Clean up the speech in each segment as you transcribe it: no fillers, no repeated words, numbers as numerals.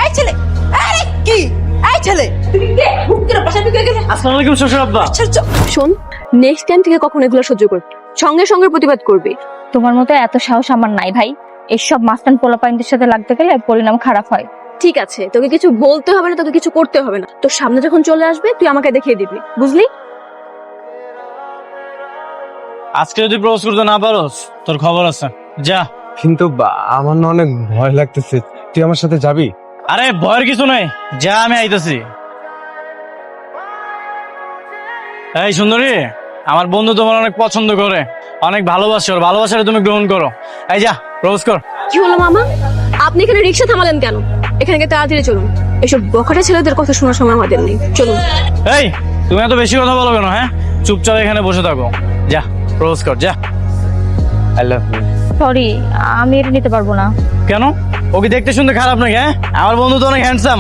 এই ছেলে, আরে কি এই ছেলে, তুমি কে? হুক করে পাশে ঢুকে গেলে। আসসালামু আলাইকুম শ্বশুর আব্বা। শোন, নেক্সট টাইম থেকে কখনো এগুলো সহ্য করবি, সঙ্গে সঙ্গে প্রতিবাদ করবি। তোমার মতো এত সাহস আমার নাই ভাই। এসব মাস্তান পোলাপাইনদের সাথে লাগতে গেলে পরিণাম খারাপ হয়। ঠিক আছে, তোকে কিছু বলতে হবে না, তোকে কিছু করতে হবে না। তোর সামনে যখন চলে আসবে তুই আমাকে দেখিয়ে দিবি, বুঝলি? আজকে যদি প্রপোজ করতে না পারোস তোর খবর আছে, যা। কিন্তু আমার না অনেক ভয় লাগতেছে, তুই আমার সাথে যাবি? আরে ভয়ের কিছু নাই, যা আমি আইতাছি। এই সুন্দরী, আমার বন্ধু তোমার অনেক পছন্দ করে, অনেক ভালোবাসে, ওর ভালোবাসাটা তুমি গ্রহণ করো। এই যা, প্রপোজ কর। কি হলো মামা, আপনি এখানে রিক্সা থামালেন কেন? এখানে গিয়ে তাড়াতাড়ি চলুন, এসব বখাটে ছেলেদের কথা শোনার সময় আমাদের নেই, চলুন। এই তুমি এত বেশি কথা বলো কেন? হ্যাঁ, চুপচাপ এখানে বসে থাকো। যা, প্রপোজ কর, যা। I love you. সরি, আমি এটা নিতে পারবো না। কেন? ওকে দেখতে শুনতে খারাপ নাকি? হ্যাঁ, আমার বন্ধু তো অনেক হ্যান্ডসাম,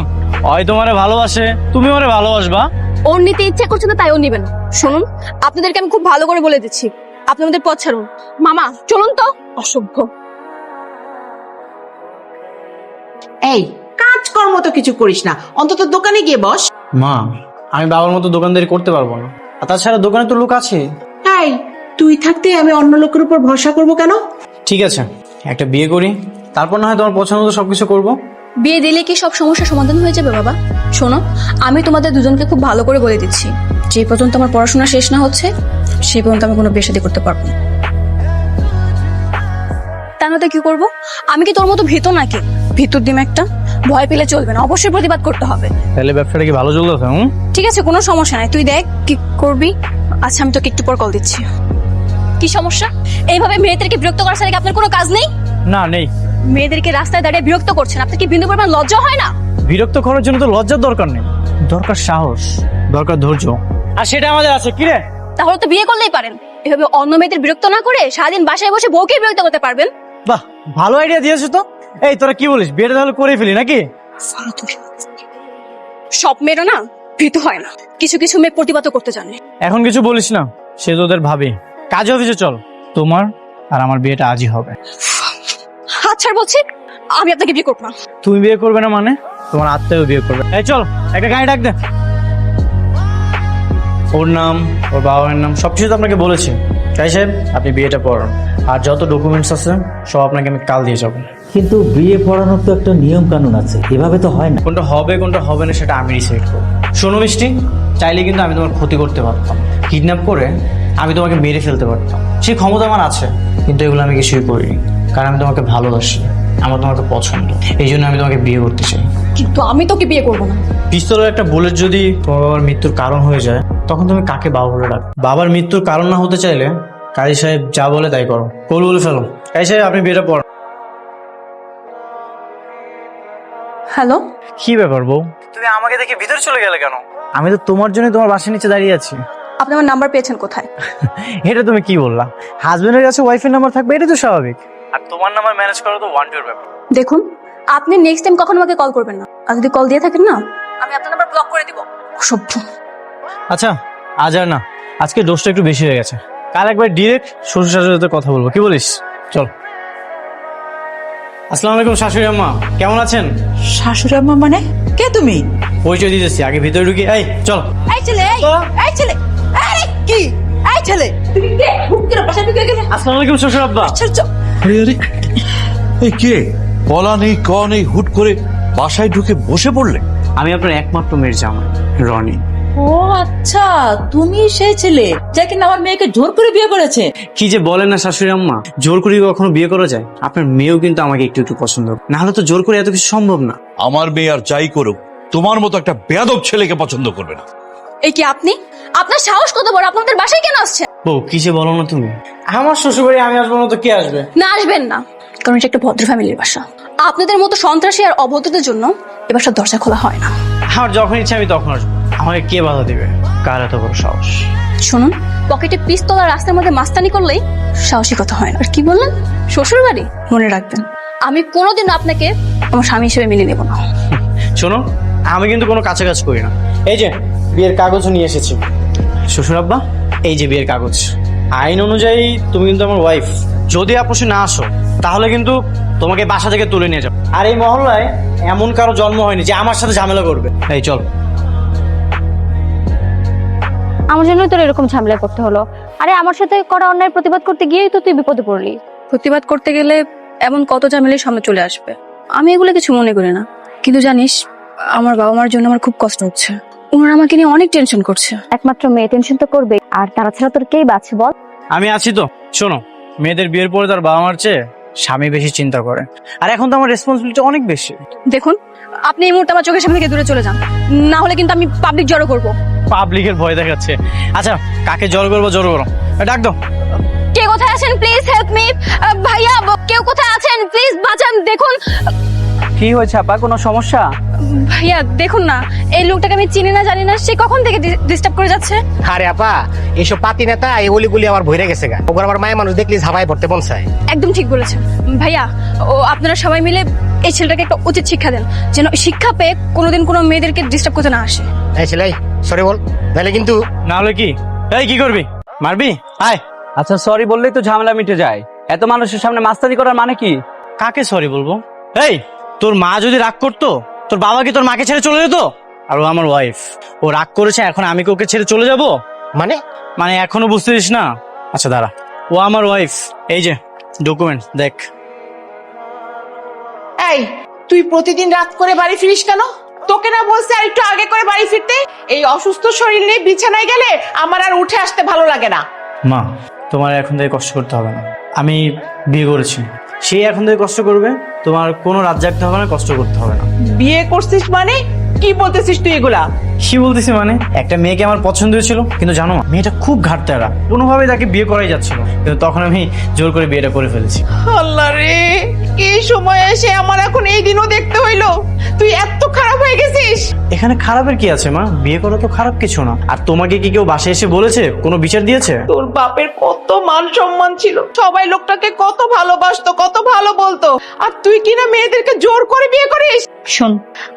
ওই তোমারে ভালোবাসে, তুমি ওরে ভালোবাসবা। ওর নিতে ইচ্ছা করছে না তাই ও নিবেন। শুনুন, আপনাদেরকে আমি খুব ভালো করে বলে দিচ্ছি, আপনি আমাদের পথ ছাড়ুন। মামা চলুন তো, অসভ্য। এই কাজকর্ম তো কিছু করিস না, অন্তত দোকানে গিয়ে বস। মা, আমি বাবার মতো দোকানদারি করতে পারবো না, আর তাছাড়া দোকানে তো লোক আছে। এই তুই থাকতে আমি অন্য লোকের উপর ভরসা করব কেন? ঠিক আছে, একটা বিয়ে করি, তারপর না হয় তোমার পছন্দ মতো সবকিছু করবো। বিয়ে দিলে কি সব সমস্যার সমাধান হয়ে যাবে বাবা? শোনো, আমি তোমাদের দুজনকে খুব ভালো করে বলে দিচ্ছি, যে পর্যন্ত আমার পড়াশোনা শেষ না হচ্ছে সেই পর্যন্ত আমি কোনো বিয়ে শাদী করতে পারবো না। তা নয়তো কি করবো? আমি কি তোর মতো ভীত নাকি? ভিতর ডিম একটা, ভয় পেলে চলবে না, অবশ্যই প্রতিবাদ করতে হবে। তাহলে ব্যবসাটা কি ভালো চলতেছে? ঠিক আছে, কোনো সমস্যা নাই, তুই দেখ কি করবি। আচ্ছা, আমি তোকে একটু পর কল দিচ্ছি। কি সমস্যা? এইভাবে মেয়েদেরকে বিরক্ত করার সাথে আপনার কোনো কাজ নেই? না, নেই। মেয়েদেরকে রাস্তায় দাঁড়িয়ে বিরক্ত করছেন, আপনার কি বিন্দু পরিমাণ লজ্জা হয় না? বিরক্ত করার জন্য তো লজ্জার দরকার নেই, দরকার সাহস, দরকার ধৈর্য, আর সেটা আমাদের আছে। কি রে? তাহলে তো বিয়ে করলেই পারেন, এভাবে অন্য মেয়েদের বিরক্ত না করে সারাদিন বাসায় বসে বউকে বিরক্ত করতে পারবেন। বাহ, ভালো আইডিয়া দিয়েছো তো। এই তোরা কি বলিস, বিয়েটা তাহলে করে ফেলি নাকি? সব মেয়েরা না ভীত হয় না, কিছু কিছু মেয়ে প্রতিবাদ করতে জানে। এখন কিছু বলিস না, সে তোদের ভাবি। কাজে অফিসে চল, তোমার আর আমার বিয়েটা আজই হবে। হাত ছাড় বলছি, আমি আপনাকে বিয়ে করবো না। তুমি বিয়ে করবে না মানে তোমার আত্মাও বিয়ে করবে। এই চল, একটা গাড়ি ডাক দে। ওর নাম, ওর বাবার নাম সবকিছু তো আপনাকে বলেছি। তাই সাহেব, আপনি বিয়েটা পড়ান, আর যত ডকুমেন্টস আছে সব আপনাকে আমি কাল দিয়ে যাবো। কিন্তু বিয়ে পড়ানোর তো একটা নিয়ম কানুন আছে, এভাবে তো হয় না। কোনটা হবে কোনটা হবে না সেটা আমি ডিসাইড করবো। শোনো মিষ্টি, চাইলে কিন্তু আমি তোমার ক্ষতি করতে পারতাম, কিডন্যাপ করে আমি তোমাকে মেরে ফেলতে পারতাম, সেই ক্ষমতা আমার আছে। কিন্তু এগুলো আমি কিছুই করিনি, কারণ আমি তোমাকে ভালোবাসি, আমার তোমাকে পছন্দ, এই জন্য আমি তোমাকে বিয়ে করতে চাই। কিন্তু আমি তোকে বিয়ে করবো না। পিস্তলের একটা বুলেট যদি তোমার বাবার মৃত্যুর কারণ হয়ে যায়, তখন তুমি কাকে বাবা বলে ডাক? বাবার মৃত্যুর কারণ না হতে চাইলে কাজী সাহেব যা বলে তাই করো, কল বলে ফেলো। কাজী সাহেব, আপনি বিয়েটা পড়ান। হ্যালো, কি ব্যাপার বউ, তুমি আমাকে দেখে ভিতরে চলে গেলে কেন? আমি তো তোমার জন্য তোমার বাসার নিচে দাঁড়িয়ে আছি। আপনি আমার নাম্বার পেয়েছেন কোথায়? এটা তুমি কি বললা? হাজবেন্ডের কাছে ওয়াইফের নাম্বার থাকবে, এটা তো স্বাভাবিক। আর তোমার নাম্বার ম্যানেজ করা তো ওয়ান টুর ব্যাপার। দেখুন, আপনি নেক্সট টাইম কখনো আমাকে কল করবেন না, আর যদি কল দিয়ে থাকেন না, আমি আপনার নাম্বার ব্লক করে দিব। অসভ্য। আচ্ছা, আজ আর না, আজকে দোষটা একটু বেশি হয়ে গেছে। কাল একবার ডিরেক্ট শ্বশুর শাশুড়ির সাথে কথা বলবো, কি বলিস? চল। আসসালামু আলাইকুম শাশুড়ি আম্মা, কেমন আছেন? শাশুড়ি আম্মা মানে কে তুমি? পরিচয় দিতেছি, আগে ভিতরে ঢুকি। এই চল। এই ছেলে, এই ছেলে, আরে কি এই ছেলে, তুমি কে? হুক করে পাশে ঢুকে গেলে। আসসালামু আলাইকুম শ্বশুর আব্বা। আরে আরে, এই কে? বলা নেই ক নেই, হুট করে বাসায় ঢুকে বসে পড়লে। আমি আপনার একমাত্র মেয়ের জামাই, রনি। ও আচ্ছা, তুমি সেই ছেলে যাকে না আমার মেয়েকে জোর করে বিয়ে করেছে। কি যে বলেন না শাশুড়ি আম্মা, জোর করে কখনো বিয়ে করা যায়? আপনার মেয়েও কিন্তু আমাকে একটু একটু পছন্দ, না হলে তো জোর করে এত কিছু সম্ভব না। আমার মেয়ে আর যাই করুক, তোমার মতো একটা বেয়াদব ছেলেকে পছন্দ করবে না। এই কি আপনি? আপনার সাহস কত বড়, আপনাদের বাসায় কেন আসছে? ও কি যে বলো না তুমি, আমার শ্বশুর বাড়ি আমি আসবো না তো কে আসবে? না, আসবেন না, কারণ এটা একটা ভদ্র ফ্যামিলির বাসা। আপনাদের মতো সন্ত্রাসী আর অভদ্রদের জন্য এ বাসার দরজা খোলা হয় না। আমার যখন ইচ্ছা আমি তখন আসবো, আমাকে কে বাধা দিবে? কার এত বড় সাহস? শুনুন, পকেটে পিস্তল আর রাস্তার মধ্যে মাস্তানি করলেই সাহসিকতা হয় না। আর কি বললেন? শ্বশুর বাড়ি? মনে রাখবেন, আমি কোনোদিন আপনাকে আমার স্বামী হিসেবে মেনে নেব না। শোনো, আমি কিন্তু কোনো কাছাকাছি করি না। এই যে বিয়ের কাগজ নিয়ে এসেছি। শ্বশুর আব্বা, এই যে বিয়ের কাগজ। আইন অনুযায়ী তুমি কিন্তু আমার ওয়াইফ। যদি আপোষে না আসো, তাহলে কিন্তু তোমাকে বাসা থেকে তুলে নিয়ে যাবো। আর এই মহল্লায় এমন কারো জন্ম হয়নি যে আমার সাথে ঝামেলা করবে। এই চল। আমার জন্যই তোর এরকম ঝামেলা করতে হলো। আরে আমার সাথে করা অন্যায় প্রতিবাদ করতে গিয়েই তো তুই বিপদে পড়লি। প্রতিবাদ করতে গেলে এমন কত ঝামেলার সামনে চলে আসবে, আমি এগুলো কিছু মনে করি না। কিন্তু জানিস, আমার বাবা মার জন্য আমার খুব কষ্ট হচ্ছে। ওনারা আমাকে নিয়ে অনেক টেনশন করছে। একমাত্র মেয়ে টেনশন তো করবে, আর তারা ছাড়া তোর কেই বাঁচে বল? আমি আছি তো। শোনো, মেয়েদের বিয়ের পরে তার বাবা মার চেয়ে স্বামী বেশি চিন্তা করে, আর এখন তো আমার রেসপন্সিবিলিটি অনেক বেশি। দেখুন, আপনি এই মুহূর্তে আমার চোখের সামনে থেকে দূরে চলে যান, না হলে কিন্তু আমি পাবলিক জড়ো করবো। পাবলিকের ভয় দেখাচ্ছে। আচ্ছা, কাকে জড়ো করবো? জড়ো করো, ডাক দাও। কে কোথায় আছেন? Please help me. ভাইয়া, কেউ কোথায় আছেন? প্লিজ বাঁচান। দেখুন কি হয়েছে আপা, কোনো সমস্যা? ভাইয়া, দেখুন না, এই লোকটাকে আমি চিনি না জানি না, সে কখন থেকে ডিস্টার্ব করে যাচ্ছে। আরে আপা, এইসব পাতি নেতা এই অলিগুলি আমার ভরে গেছে গা। ওগুলো আমার মায়ের মানুষ দেখলি ঝাপাই পড়তে মন চায়। একদম ঠিক বলেছেন ভাইয়া। ও আপনারা সবাই মিলে এই ছেলেটাকে একটা উচিত শিক্ষা দেন, যেন শিক্ষা পেয়ে কোনোদিন কোনো মেয়েদেরকে ডিস্টার্ব করতে না আসে। এই ছেলে, সরি বল, নাহলে কিন্তু। না হলে কি? এই কি করবি? মারবি? আয়। আচ্ছা, সরি বললেই তো ঝামেলা মিটে যায়। এত মানুষের সামনে মাস্তানি করার মানে কি? কাকে সরি বলবো? এই, তোর মা যদি রাগ করতো, তোর বাবা কি তোর মাকে ছেড়ে চলে যেত? আর ও আমার ওয়াইফ, ও রাগ করেছে, এখন আমি কি ওকে ছেড়ে চলে যাব? মানে এখনো বুঝতেছিস না? আচ্ছা দাঁড়া, ও আমার ওয়াইফ। এই যে ডকুমেন্ট দেখ। এই, তুই প্রতিদিন রাত করে বাড়ি ফিরিস কেন? তোকে না বলছে আর একটু আগে করে বাড়ি ফিরতে? এই অসুস্থ শরীর নিয়ে বিছানায় গেলে আমার আর উঠে আসতে ভালো লাগে না। মা, তোমার এখন থেকে কষ্ট করতে হবে না। আমি বিয়ে করেছি, সে এখন থেকে কষ্ট করবে। তোমার কোনো রাত জাগতে হবে না, কষ্ট করতে হবে না। বিয়ে করছিস মানে কি বলতেছিস তুই এগুলা? কি বলতেছি মানে, একটা মেয়েকে আমার পছন্দ হয়েছিল, কিন্তু জানো মা, মেয়েটা খুব ঘাটতেরা, কোনোভাবেই তাকে বিয়ে করাই যাচ্ছিল, কিন্তু তখন আমি জোর করে বিয়েটা করে ফেলেছি। আল্লাহ রে, এই সময় এসে আমার এখন এই দিনও দেখতে হইলো? তুই এত খারাপ হয়ে গেছিস? এখানে খারাপের কি আছে মা? বিয়ে করা তো খারাপ কিছু না। আর তোমাকে কি কেউ বাসায় এসে বলেছে, কোনো বিচার দিয়েছে? তোর বাপের কত মান সম্মান ছিল, সবাই লোকটাকে কত ভালোবাসতো, কত ভালো বলতো, আর তুই কিনা মেয়েদেরকে জোর করে বিয়ে করিস? শোন,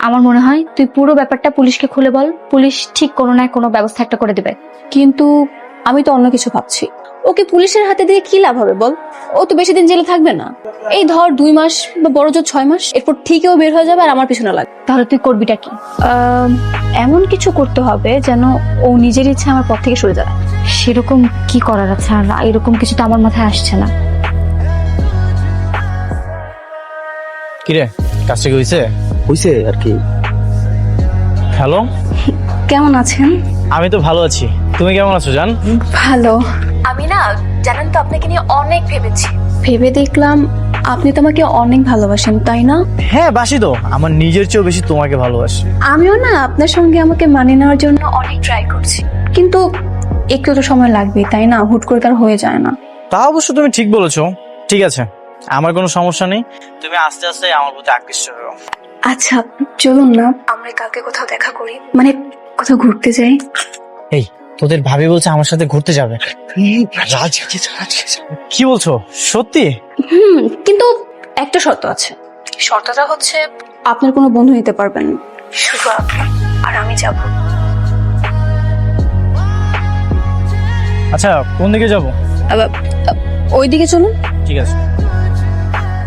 আমার মনে হয় তুই পুরো ব্যাপারটা পুলিশকে খুলে বল। পুলিশ ঠিক কোনো না কোনো ব্যবস্থা একটা করে দেবে। কিন্তু আমি তো অন্য কিছু ভাবছি। ওকে পুলিশের হাতে দিয়ে কি লাভ হবে বল? ও তো বেশি দিন জেলে থাকবে না। এই ধর 2 মাস বা বড় জোর 6 মাস, এরপর ঠিকই ও বের হয়ে যাবে আর আমার পিছনে লাগবে। তাহলে তুই করবিটা কি? এমন কিছু করতে হবে যেন ও নিজের ইচ্ছে আমার পথ থেকে সরে যায়। সেরকম কি করার আছে? আর এরকম কিছু তো আমার মাথায় আসছে না। কিরে, কাজটা কি হয়েছে? হইছে আর কি। হ্যালো, কেমন আছেন? আমি তো ভালো আছি, তুমি কেমন আছো জান? ভালো। আমি না, জানেন তো, আপনাকে নিয়ে অনেক ভেবেছি। ভেবে দেখলাম আপনি তো আমাকে অনেক ভালোবাসেন, তাই না? হ্যাঁ বাসি তো, আমার নিজের চেয়েও বেশি তোমাকে ভালোবাসি। আমিও না আপনার সঙ্গে আমাকে মানিয়ে নেওয়ার জন্য অনেক ট্রাই করছি, কিন্তু একটু তো সময় লাগবে, তাই না? হুট করে তার হয়ে যায় না। তা অবশ্য তুমি ঠিক বলেছো। ঠিক আছে, আমার কোনো সমস্যা নেই, তুমি আস্তে আস্তে আমার প্রতি আকৃষ্ট হও। আচ্ছা চলুন না, আমরা কালকে কোথাও দেখা করি, মানে কোথাও ঘুরতে যাই। এই, তোদের ভাবি বলছে আমার সাথে ঘুরতে যাবে। কি বলছো? সত্যি? কিন্তু একটা শর্ত আছে। শর্তটা হচ্ছে আপনার কোনো বন্ধু নিতে পারবেন না, শুধু আপনি আর আমি যাব। আচ্ছা, কোন দিকে যাবো? ওইদিকে চলুন। ঠিক আছে।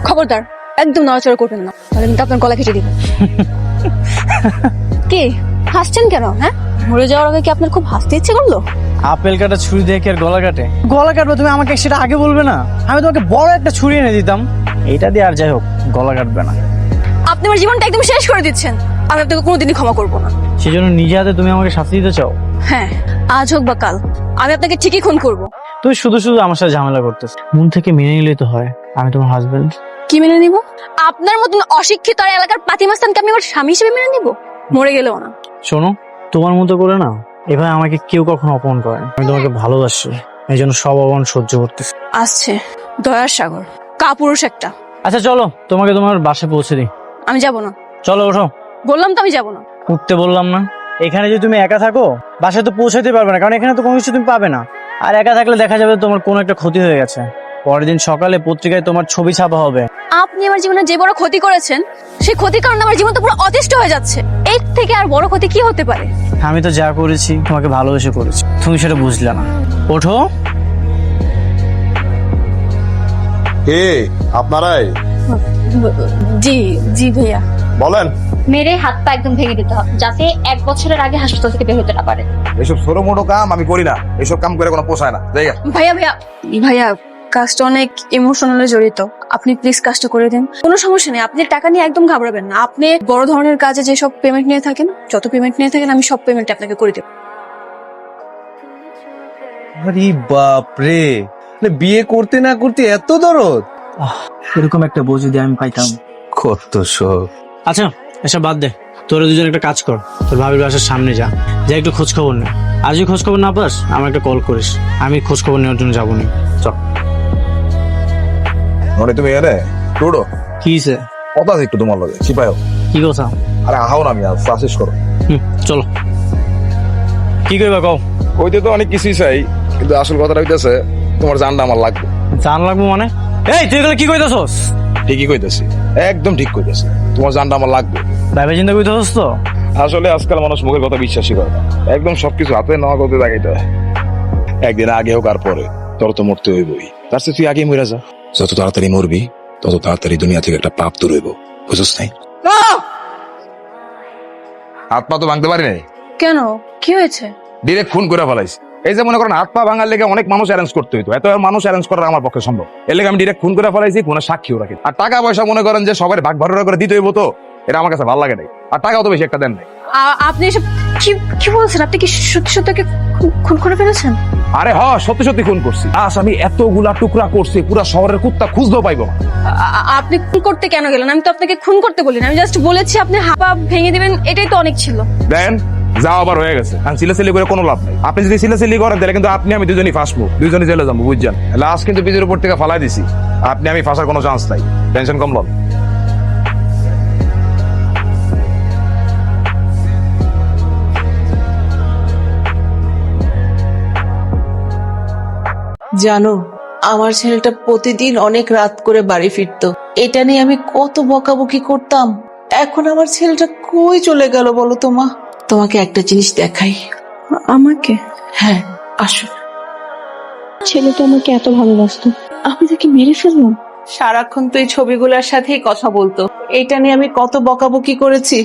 খবরদার, একদম নড়াচড়া করবেন না, তাহলে কিন্তু আপনার গলা কেটে দিব। কি হাসছেন কেন? হ্যাঁ, মরে যাওয়ার আগে কি আপনার খুব হাসতে ইচ্ছে করলো? আপেল কাটা ছুরি দিয়ে কি আর গলা কাটে? গলা কাটবে তুমি আমাকে সেটা আগে বলবে না? আমি তোমাকে বড় একটা ছুরি এনে দিতাম, এইটা দিয়ে আর যাই হোক গলা কাটবে না। আপনি আমার জীবনটা একদম শেষ করে দিচ্ছেন, আমি আপনাকে কোনোদিনই ক্ষমা করবো না। সেজন্য নিজে হাতে তুমি আমাকে শাস্তি দিতে চাও? হ্যাঁ, আজ হোক বা কাল আমি আপনাকে ঠিকই খুন করবো। তুই শুধু শুধু আমার সাথে ঝামেলা করতেছ, মন থেকে মেনে নিলেই তো হয় আমি তোমার হাজবেন্ড। কি মেনে নিব? আপনার মতন অশিক্ষিত আর এলাকার পাতিমাস্তানকে আমি আমার স্বামী হিসেবে মেনে নিব? মরে গেলেও না। শোনো, তোমার মতো করে না এভাবে আমাকে কেউ কখনো অপমান করে। আমি তোমাকে ভালোবাসি, এই জন্য সব অপমান সহ্য করতেছি। আসছে দয়ার সাগর, কাপুরুষ একটা। আচ্ছা চলো, তোমাকে তোমার বাসায় পৌঁছে দিই। আমি যাব না। চলো ওঠো। বললাম তো আমি যাব না। উঠতে বললাম না? এখানে যদি তুমি একা থাকো বাসায় তো পৌঁছাতে পারবে না, কারণ এখানে তো কোনো কিছু তুমি পাবে না। আর একা থাকলে দেখা যাবে তোমার কোনো একটা ক্ষতি হয়ে গেছে, পরের দিন সকালে পত্রিকায় তোমার ছবি ছাপা হবে। আপনি আমার জীবনে যে বড় ক্ষতি করেছেন, সেই ক্ষতির কারণে আমার জীবন তো পুরো অতিষ্ঠ হয়ে যাচ্ছে। এর থেকে আর বড় ক্ষতি কি হতে পারে? আমি তো যা করেছি তোমাকে ভালোবেসে করেছি, তুমি সেটা বুঝলে না। ওঠো। কে আপনারাই? জি জি ভাইয়া। বলেন। মেরে হাত পা একদম ভেঙে দিতে হবে, যাতে 1 বছরের আগে হাসপাতাল থেকে বের হতে না পারে। এসব ছোট মোটো কাম আমি করি না, এসব কাম করে কোনো পোষায় না। জায়গা ভাইয়া ভাইয়া ভাইয়া কাজটা অনেক ইমোশনালি জড়িত, আপনি প্লিজ কাজটা করে দিন। কোনো সমস্যা নেই, আপনি টাকা নিয়ে একদম ঘাবড়াবেন না। আপনি বড় ধরনের কাজে যেসব পেমেন্ট নিয়ে থাকেন, যত পেমেন্ট নিয়ে থাকেন আমি সব পেমেন্ট আপনাকে করে দেব। আরে বাপ রে, বিয়ে করতে না করতে এত দরদ। এরকম একটা বউ যদি আমি পাইতাম। কত শোক। আচ্ছা এসব বাদ দে, তোরা দুজন একটা কাজ কর, তোর ভাবির বাসার সামনে যা, যা একটু খোঁজ খবর নে। আর যদি খোঁজ খবর না পাস আমার একটা কল করিস, আমি খোঁজ খবর নেওয়ার জন্য যাবো নি। চল। মানে তুমি এনে টুডো কি সে কথা আছে একটু তোমার লগে সিপাই কি কথা? আরে আহাও না আমি আর শেষ করো। চলো। কি কইবা কও? কইতে তো অনেক কিছুই চাই, কিন্তু আসল কথাটা হইতেছে তোমার জানটা আমার লাগবে। জান লাগবো মানে? এই তুই এগুলো কি কইতাছস? ঠিকই কইতেছি, একদম ঠিক কইতেছি, তোমার জানটা আমার লাগবে। ভাইবা চিন্তা কইতাছস তো? আসলে আজকাল মানুষ মুখের কথা বিশ্বাসই করে না, একদম সবকিছু হাতে নেওয়া করতে দেখাইতে হয়। একদিন আগে হোক আর পরে তোর তো মরতে হইবই, তার চেয়ে তুই আগেই মরে যা। যত তাড়াতাড়ি মরবি তত তাড়াতাড়ি দুনিয়া থেকে একটা পাপ দূর হইব, বুঝছ নাই? হাত পা তো ভাঙতে পারি নাই, কেন, কি হয়েছে? ডিরেক্ট খুন করে ফেলাইছি। এই যে মনে করেন হাত পা ভাঙার লেগে অনেক মানুষ অ্যারেঞ্জ করতে হইতো, এত মানুষ অ্যারেঞ্জ করা আমার পক্ষে সম্ভব। এর লেগে আমি ডিরেক্ট খুন করে ফেলাইছি, কোনো সাক্ষীও রাখি। আর টাকা পয়সা মনে করেন যে সবাই ভাগ ভাড়া করে দিতে হইব, তো এটা আমার কাছে ভালো লাগে নাই। আর টাকাও তো বেশি একটা দেন নাই। আপনি এসব কি কি বলছেন? আপনি কি সত্যি সত্যি খুন করে ফেলেছেন? আরে হ, সত্যি সত্যি খুন করছি। আমি এতগুলা টুকরা করছি, পুরা শহরের কুত্তা খুঁজতেও পাইবো না। আপনি খুন করতে কেন গেলেন? আমি তো আপনাকে খুন করতে বলিনি, আমি জাস্ট বলেছি আপনি হাত পা ভেঙে দিবেন, এটাই তো অনেক ছিল। দেন যাও আবার হয়ে গেছে, সিলাসিলি করে কোনো লাভ নেই। আপনি যদি সিলাসিলি করেন তাহলে কিন্তু আপনি আমি দুজনই ফাঁসবো, দুজনই জেলে যাবো, বুঝছেন? লাস্ট কিন্তু বীজের উপর থেকে ফালাই দিছি, আপনি আমি ফাঁসার কোনো চান্স নাই। টেনশন কম লন। জানো, আমার ছেলেটা প্রতিদিন অনেক রাত করে বাড়ি ফিরতো, এটা নিয়ে আমি কত বকাবকি করতাম। এখন আমার ছেলেটা কই চলে গেল বলো তো মা? তোমাকে একটা জিনিস দেখাই। আমাকে? হ্যাঁ আসো। ছেলেটা আমাকে এত ভালোবাসতো, আমি তাকে মেরে ফেললাম? সারাক্ষণ তো এই ছবিগুলোর সাথেই কথা বলতো, এটা নিয়ে আমি কত বকাবকি করেছি,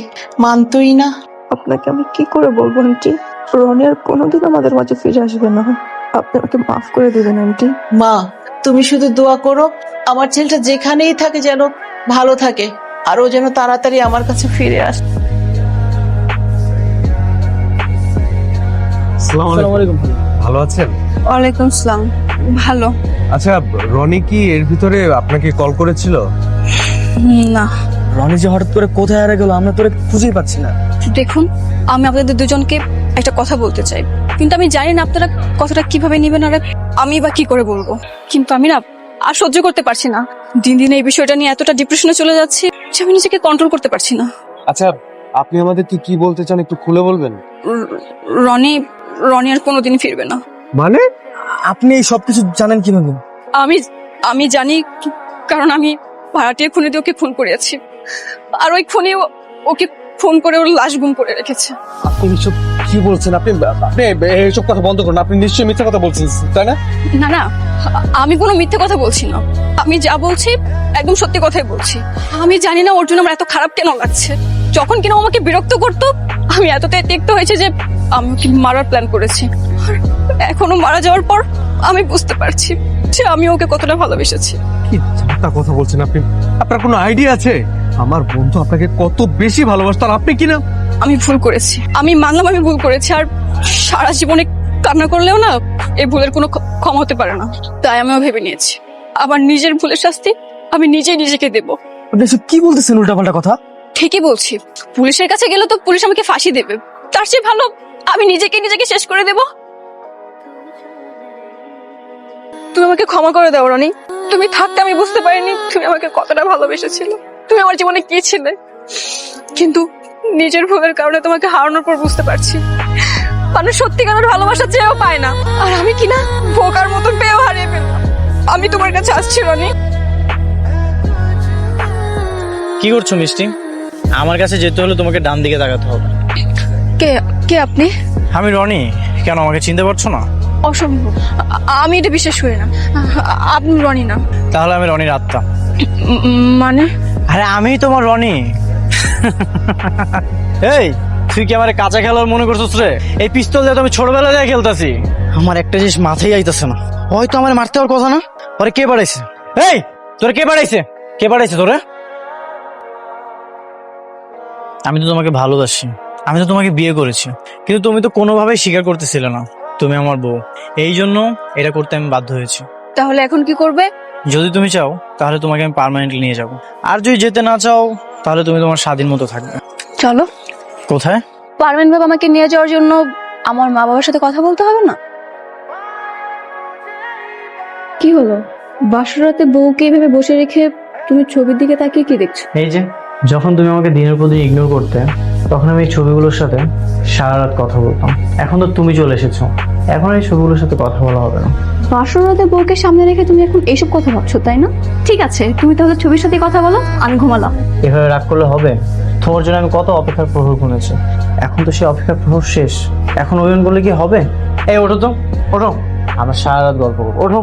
মানতই না। আপনাকে আমি কি করে বলবো আন্টি, রনি আর কোনোদিন আমাদের মাঝে ফিরে আসবে না। আপনি আমাকে মাফ করে দেবেন আন্টি। মা তুমি শুধু দোয়া করো, আমার ছেলেটা যেখানেই থাকে যেন ভালো থাকে, আর ও যেন তাড়াতাড়ি আমার কাছে ফিরে আসে। আসসালামু আলাইকুম। ভালো আছেন? ওয়ালাইকুম আসসালাম, ভালো। আচ্ছা রনি কি এর ভিতরে আপনাকে কল করেছিল? না। রনি যে হঠাৎ করে কোথায় হারিয়ে গেল, আমরা তোরে খুঁজেই পাচ্ছি না। দেখুন, আমি আপনাদের দুজনকে একটা কথা বলতে চাই, কিন্তু আমি জানি না আপনারা কথাটা কিভাবে নেবেন, আর আমি বা কি করে বলবো। কিন্তু আমি না আর সহ্য করতে পারছি না, দিন দিন এই বিষয়টা নিয়ে এতটা ডিপ্রেশনে চলে যাচ্ছি যে আমি নিজেকে কন্ট্রোল করতে পারছি না। আচ্ছা আপনি আমাদেরকে কি বলতে চান একটু খুলে বলবেন? রনি রনি আর কোনোদিন ফিরবে না। মানে আপনি এই সবকিছু জানেন কিভাবে? আমি জানি, কারণ আমি ভাড়াটিয়া খুনে দিয়ে ওকে খুন করিয়েছি, আর ওই খুনে ওকে খুন করে ওর লাশ গুম করে রেখেছে। আপনি এসব কি বলছেন? আপনি এইসব কথা বন্ধ করুন, আপনি নিশ্চয়ই মিথ্যা কথা বলছেন, তাই না? না না, আমি কোনো মিথ্যে কথা বলছি না, আমি যা বলছি একদম সত্যি কথাই বলছি। আমি জানি না ওর জন্য আমার এত খারাপ কেন লাগছে। যখন কিনা আমাকে বিরক্ত করতো, আমি এতটাই তিক্ত হয়েছে যে আমি ওকে মারার প্ল্যান করেছি। আর এখনো মারা যাওয়ার পর আমি বুঝতে পারছি যে আমি ওকে কতটা ভালোবেসেছি। কি ঝাঁটা কথা বলছেন আপনি? আপনার কোনো আইডিয়া আছে আমার বন্ধু আপনাকে কত বেশি ভালোবাসতো, আর আপনি কিনা? আমি ভুল করেছি, আমি মানলাম আমি ভুল করেছি, আর সারা জীবনে কান্না করলেও না এই ভুলের কোনো ক্ষমা হতে পারে না। তাই আমিও ভেবে নিয়েছি আবার নিজের ভুলের শাস্তি আমি নিজেই নিজেকে দেব। আপনি এসব কি বলতেছেন উল্টাপাল্টা কথা? ঠিকই বলছি, পুলিশের কাছে গেলে তো পুলিশ আমাকে ফাঁসি দেবে, তার চেয়ে ভালো আমি নিজেকে শেষ করে দেব। তুমি আমাকে ক্ষমা করে দাও রনি, তুমি থাকতে আমি বুঝতে পারিনি তুমি আমাকে কতটা ভালোবেসেছিলে, তুমি আমার জীবনে কি ছিলে। কিন্তু নিজের ভুলের কারণে তোমাকে হারানোর পর বুঝতে পারছি মানুষ সত্যিকারের ভালোবাসা চেয়েও পায় না, আর আমি কিনা বোকার মতো পেয়েও হারিয়ে ফেললাম। আমি তোমার কাছে আসছি রনি। কি করছো মিষ্টি? আমার কাছে যেতে হলে তোমাকে ডান দিকে তাকাতে হবে। কে কে আপনি? আমি রনি। কেন আমাকে চিনতে পারছো না? অসম্ভব, আমি এটা বিশ্বাস করি না। আপনি রনি না। তাহলে আমি রনির আত্মা। মানে আরে আমি তোমার রনি। এই তুই কি আমার কাঁচা খেলার মনে করছিস রে? এই পিস্তল দিয়ে তো আমি ছোটবেলা দিয়ে খেলতেছি। আমার একটা জিনিস মাথায় আইতাছে না, হয়তো আমার মারতে হওয়ার কথা না। পরে কে বাড়াইছে? এই তোরে কে বাড়াইছে? কে বাড়াইছে তোরে? আমি তো তোমাকে ভালোবাসি, আমি তো তোমাকে বিয়ে করেছি, কিন্তু তুমি তো কোনোভাবেই স্বীকার করতেছিলে না তুমি আমার বউ। এই জন্য এটা করতে আমি বাধ্য হয়েছি। তাহলে এখন কি করবে? যদি তুমি চাও তাহলে তোমাকে আমি পার্মানেন্টলি নিয়ে যাব, আর যদি যেতে না চাও তাহলে তুমি তোমার স্বাধীন মতো থাকবে। চলো। কোথায়? পারবেন ভাবে আমাকে নিয়ে যাওয়ার জন্য আমার মা বাবার সাথে কথা বলতে হবে না? কি হলো, বাসরাতে বউকে এভাবে বসে রেখে তুমি ছবির দিকে তাকিয়ে কি দেখছো? এই যে যখন তুমি আমাকে দিনের পর দিন ইগনোর করতে, তখন আমি এই ছবিগুলোর সাথে সারা রাত কথা বলতাম। এখন তো তুমি চলে এসেছো, এখন এই ছবিগুলোর সাথে কথা বলা হবে না। বাসরাতে বউকে সামনে রেখে তুমি এখন এইসব কথা ভাবছো, তাই না? ঠিক আছে, তুমি তাহলে ছবির সাথে কথা বলো, আমি ঘুমালাম। এভাবে রাগ করলে হবে? তোমার জন্য আমি কত অপেক্ষার প্রহর গুনেছি, এখন তো সেই অপেক্ষার প্রহর শেষ। এখন অভিমান করলে কি হবে? এই ওঠো তো, ওঠো, আমরা সারা রাত গল্প করবো, ওঠো।